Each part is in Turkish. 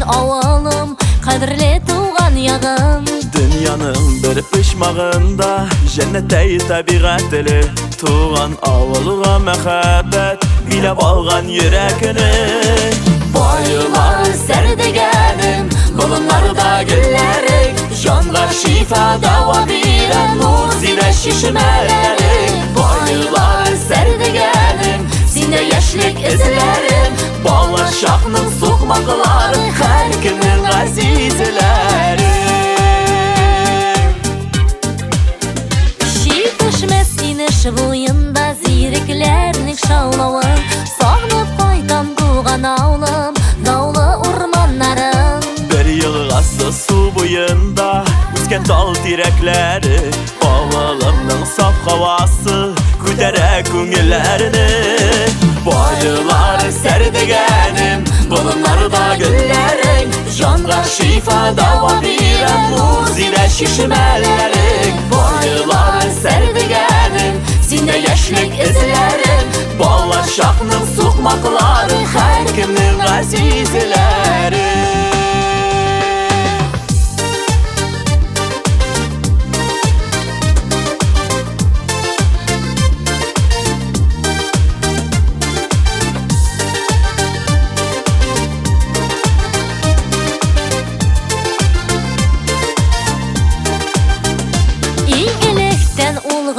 avalım, kadirli tuğan yağım. Dünyanın bir pişmağında Cennetey tabiatili Tuğan avılığa mehabbet Bilep algan yürekini. Boylar serdigenim, bulunlarda güllerim, canlar şifa dava bilen muzine şişmelerim. Boylar serdigenim, sinde yaşlık izlerim, bağlar şahının sokmakları, her kimin azizlerim. Şiitişmez iniş boyunda ziriklernik şavlavı, sağlıp koydum kuğan avlım, dağlı ormanlarım. Bir yıl gazlı su boyunda Üsken dal direkleri Ovalımның saf havası Güdere köngüllerini. Boylar serdigenim, bulunlarda güllerin, canlar şifa dava bilen muzine şişmelerin. Boylar serdigenim, sinde yaşlık izlerim, bağlar şahının sokmakları, her kimin azizleri.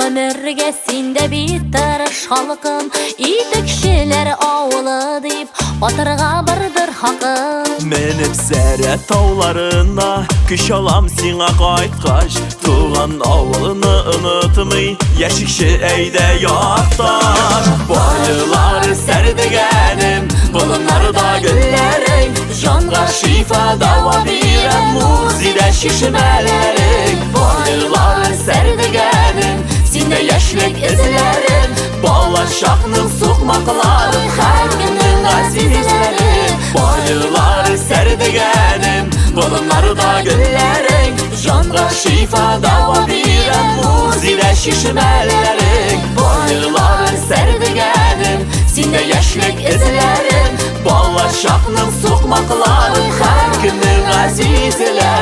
Ömürge sinde bitir şalkım, iti kişiler avlı deyip batırga birdir hakkım. Menip zere tağlarına Küş olam sina qaytqaş Tuğan avlını unutmay Yaşıkşi eyde yoktaş. Boylar serdigenim, bulunlarda güllerin, canlar şifa dava bilen muzide şişmelerin. Boylar serdigenim, sinde yaşlık izlerim, bağlar şahının sokmakları, her kimin azizlerim. Boylar serdigenim, bulunlarda güllerin, canlar şifa dava bilen muzide şişmelerin. Boylar serdigenim, sinde yaşlık izlerim, bağlar şahının sokmakları, her kimin azizlerim.